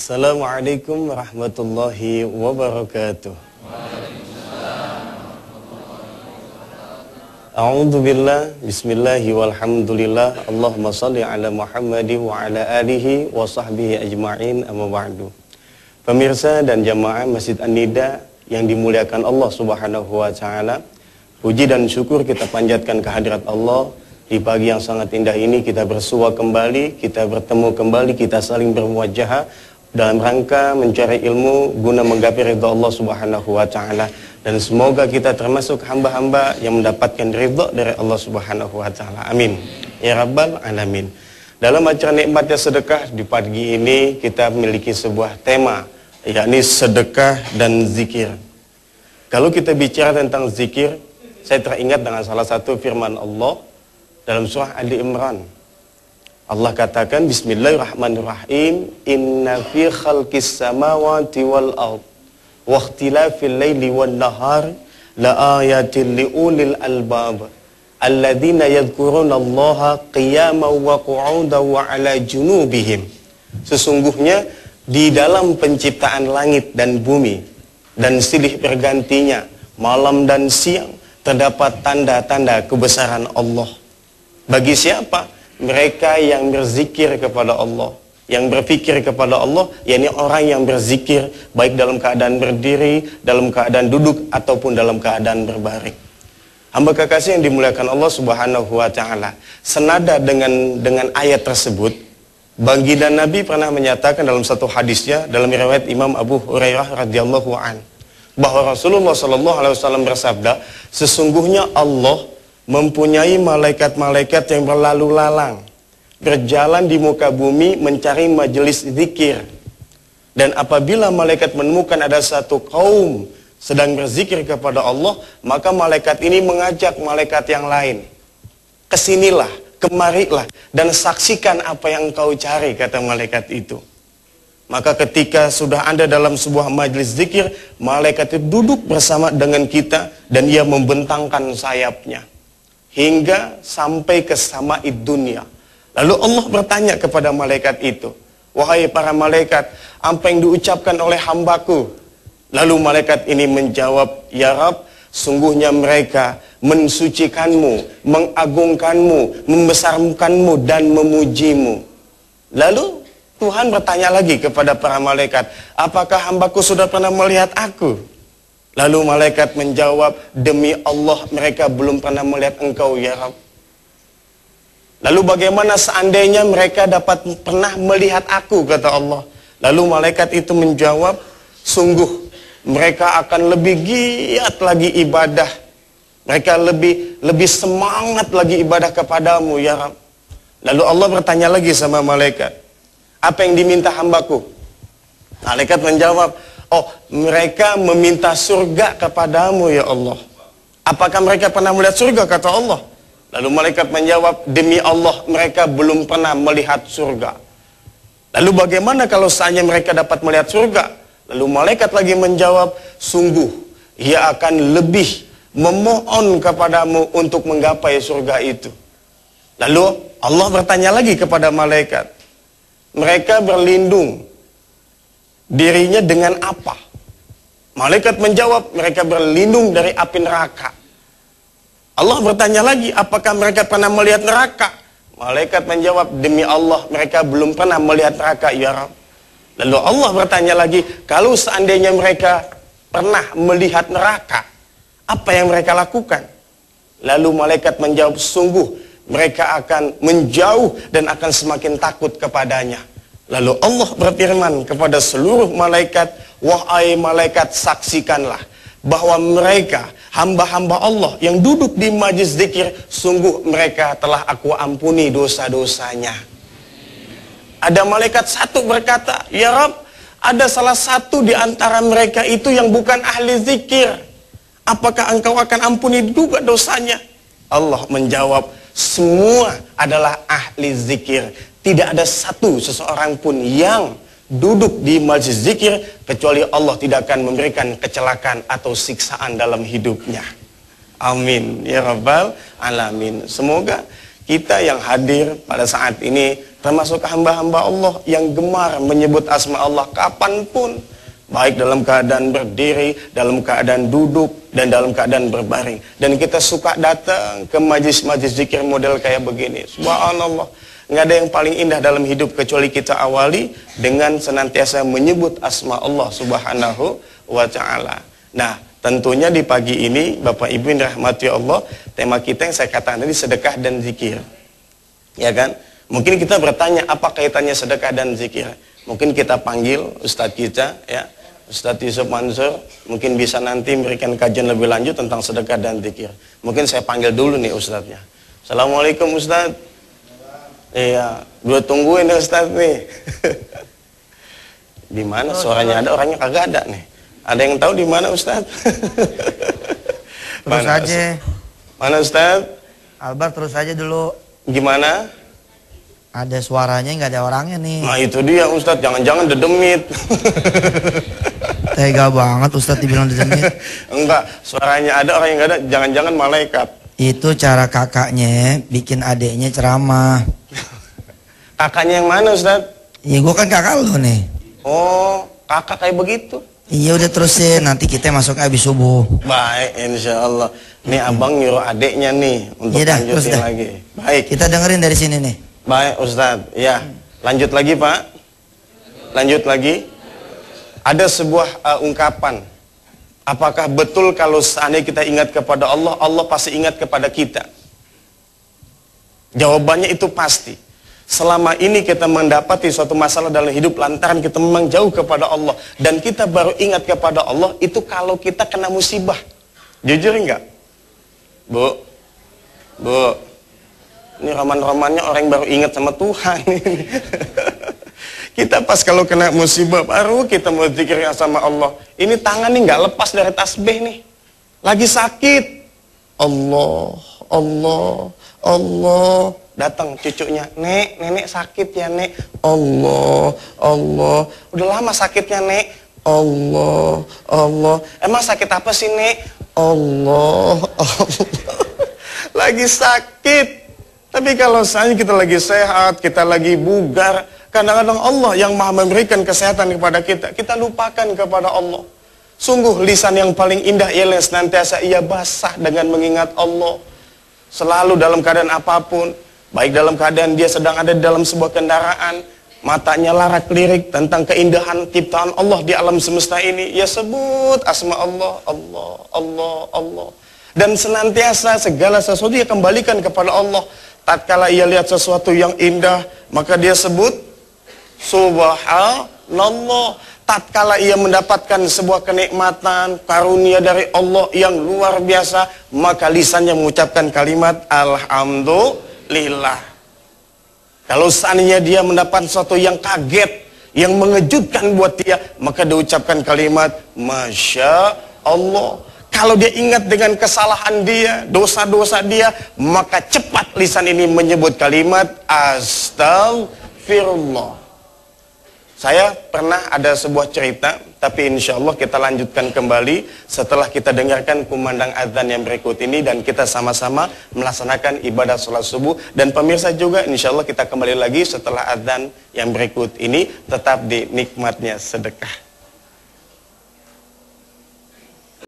Assalamualaikum warahmatullahi wabarakatuh. A'udzubillah, bismillahi walhamdulillah, Allahumma salli ala Muhammadi wa ala alihi wa sahbihi ajma'in, amma ba'du. Pemirsa dan jamaah Masjid An-Nida yang dimuliakan Allah subhanahu wa ta'ala, puji dan syukur kita panjatkan kehadirat Allah. Di pagi yang sangat indah ini kita bersua kembali, kita bertemu kembali, kita saling bermuajahah dalam rangka mencari ilmu guna menggapai ridha Allah subhanahu wa ta'ala. Dan semoga kita termasuk hamba-hamba yang mendapatkan ridha dari Allah subhanahu wa ta'ala. Amin ya rabbal alamin. Dalam acara nikmatnya sedekah di pagi ini kita memiliki sebuah tema, yakni sedekah dan zikir. Kalau kita bicara tentang zikir, saya teringat dengan salah satu firman Allah dalam surah Ali Imran. Allah katakan, Bismillahirrahmanirrahim, Inna fi khalqis samawati wal ard wa ikhtilafil laili wan nahar la ayatin liulil albab alladzina yadhkuruna Allaha qiyaman wa qu'udan wa ala junubihim. Sesungguhnya di dalam penciptaan langit dan bumi dan silih bergantinya malam dan siang terdapat tanda-tanda kebesaran Allah. Bagi siapa? Mereka yang berzikir kepada Allah, yang berpikir kepada Allah, yakni orang yang berzikir baik dalam keadaan berdiri, dalam keadaan duduk, ataupun dalam keadaan berbaring. Hamba kekasih yang dimuliakan Allah subhanahu wa ta'ala, senada dengan ayat tersebut, baginda Nabi pernah menyatakan dalam satu hadisnya, dalam riwayat Imam Abu Hurairah radhiyallahu an, bahwa Rasulullah sallallahu alaihi wasallam bersabda, sesungguhnya Allah mempunyai malaikat-malaikat yang berlalu lalang, berjalan di muka bumi mencari majelis zikir. Dan apabila malaikat menemukan ada satu kaum sedang berzikir kepada Allah, maka malaikat ini mengajak malaikat yang lain, kesinilah, kemarilah, dan saksikan apa yang engkau cari, kata malaikat itu. Maka ketika sudah ada dalam sebuah majelis zikir, malaikat itu duduk bersama dengan kita dan ia membentangkan sayapnya hingga sampai ke sama'id dunia. Lalu Allah bertanya kepada malaikat itu, wahai para malaikat, apa yang diucapkan oleh hambaku? Lalu malaikat ini menjawab, ya Rabb, sungguhnya mereka mensucikanmu, mengagungkanmu, membesarkanmu, dan memujimu. Lalu Tuhan bertanya lagi kepada para malaikat, apakah hambaku sudah pernah melihat aku? Lalu malaikat menjawab, demi Allah mereka belum pernah melihat engkau ya Rabb. Lalu bagaimana seandainya mereka dapat pernah melihat aku, kata Allah. Lalu malaikat itu menjawab, sungguh mereka akan lebih giat lagi ibadah. Mereka lebih semangat lagi ibadah kepadamu ya Rabb. Lalu Allah bertanya lagi sama malaikat, apa yang diminta hambaku? Malaikat menjawab, oh, mereka meminta surga kepadamu ya Allah. Apakah mereka pernah melihat surga, kata Allah? Lalu malaikat menjawab, demi Allah mereka belum pernah melihat surga. Lalu bagaimana kalau seandainya mereka dapat melihat surga? Lalu malaikat lagi menjawab, sungguh ia akan lebih memohon kepadamu untuk menggapai surga itu. Lalu Allah bertanya lagi kepada malaikat, mereka berlindung dirinya dengan apa? Malaikat menjawab, mereka berlindung dari api neraka. Allah bertanya lagi, apakah mereka pernah melihat neraka? Malaikat menjawab, demi Allah mereka belum pernah melihat neraka ya Rabb. Lalu Allah bertanya lagi, kalau seandainya mereka pernah melihat neraka, apa yang mereka lakukan? Lalu malaikat menjawab, sungguh mereka akan menjauh dan akan semakin takut kepadanya. Lalu Allah berfirman kepada seluruh malaikat, wahai malaikat, saksikanlah bahwa mereka hamba-hamba Allah yang duduk di majlis zikir, sungguh mereka telah aku ampuni dosa-dosanya. Ada malaikat satu berkata, ya Rabb, ada salah satu di antara mereka itu yang bukan ahli zikir. Apakah engkau akan ampuni juga dosanya? Allah menjawab, semua adalah ahli zikir. Tidak ada seseorang pun yang duduk di majlis zikir kecuali Allah tidak akan memberikan kecelakaan atau siksaan dalam hidupnya. Amin ya rabbal alamin. Semoga kita yang hadir pada saat ini termasuk hamba-hamba Allah yang gemar menyebut asma Allah kapanpun, baik dalam keadaan berdiri, dalam keadaan duduk, dan dalam keadaan berbaring. Dan kita suka datang ke majlis-majlis zikir model kayak begini. Subhanallah, nggak ada yang paling indah dalam hidup kecuali kita awali dengan senantiasa menyebut asma Allah Subhanahu wa ta'ala. Nah, tentunya di pagi ini Bapak Ibu yang dirahmati Allah, tema kita yang saya katakan tadi sedekah dan zikir. Ya kan? Mungkin kita bertanya apa kaitannya sedekah dan zikir. Mungkin kita panggil Ustadz kita, ya, Ustadz Yusuf Mansur, mungkin bisa nanti memberikan kajian lebih lanjut tentang sedekah dan zikir. Mungkin saya panggil dulu nih Ustadznya. Assalamualaikum Ustadz. Iya, gue tungguin ya Ustadz nih. Di mana suaranya ada, orangnya kagak ada nih. Ada yang tahu di mana Ustadz? Terus mana, aja. Mana Ustadz? Albar terus aja dulu. Gimana? Ada suaranya nggak ada orangnya nih. Nah itu dia Ustadz, jangan-jangan dedemit. Tega banget Ustadz dibilang dedemit. Enggak, suaranya ada, orang yang nggak ada, jangan-jangan malaikat. Itu cara kakaknya bikin adeknya ceramah. Kakaknya yang mana Ustadz? Iya gua kan kakak lu nih. Oh, kakak kayak begitu. Iya udah terusin, nanti kita masuk habis subuh. Baik, insya Allah. Nih abang nyuruh adeknya nih untuk lanjutin lagi. Baik. Kita dengerin dari sini nih. Baik Ustadz, ya. Lanjut lagi Pak. Lanjut lagi. Ada sebuah ungkapan. Apakah betul kalau seandainya kita ingat kepada Allah, Allah pasti ingat kepada kita? Jawabannya itu pasti. Selama ini kita mendapati suatu masalah dalam hidup lantaran kita memang jauh kepada Allah, dan kita baru ingat kepada Allah itu kalau kita kena musibah. Jujur enggak? Bu, ini roman-romannya orang yang baru ingat sama Tuhan. Kita pas kalau kena musibah baru kita mau zikir sama Allah. Ini tangan nih nggak lepas dari tasbih nih. Lagi sakit. Allah, Allah, Allah. Datang cucunya, nenek sakit ya nek. Allah, Allah. Udah lama sakitnya nek. Allah, Allah. Emang sakit apa sih nek? Allah, Allah. Lagi sakit. Tapi kalau misalnya kita lagi sehat, kita lagi bugar, kadang-kadang Allah yang maha memberikan kesehatan kepada kita, kita lupakan kepada Allah. Sungguh lisan yang paling indah ialah senantiasa ia basah dengan mengingat Allah. Selalu dalam keadaan apapun, baik dalam keadaan dia sedang ada dalam sebuah kendaraan, matanya larak lirik tentang keindahan ciptaan Allah di alam semesta ini, ia sebut asma Allah, Allah, Allah, Allah. Dan senantiasa segala sesuatu ia kembalikan kepada Allah. Tatkala ia lihat sesuatu yang indah, maka dia sebut Subhanallah. Tatkala ia mendapatkan sebuah kenikmatan, karunia dari Allah yang luar biasa, maka lisannya mengucapkan kalimat Alhamdulillah. Kalau seandainya dia mendapat sesuatu yang kaget, yang mengejutkan buat dia, maka dia ucapkan kalimat Masya Allah. Kalau dia ingat dengan kesalahan dia, dosa-dosa dia, maka cepat lisan ini menyebut kalimat Astagfirullah. Saya pernah ada sebuah cerita, tapi insya Allah kita lanjutkan kembali setelah kita dengarkan kumandang azan yang berikut ini, dan kita sama-sama melaksanakan ibadah sholat subuh. Dan pemirsa juga insya Allah kita kembali lagi setelah azan yang berikut ini, tetap di nikmatnya sedekah.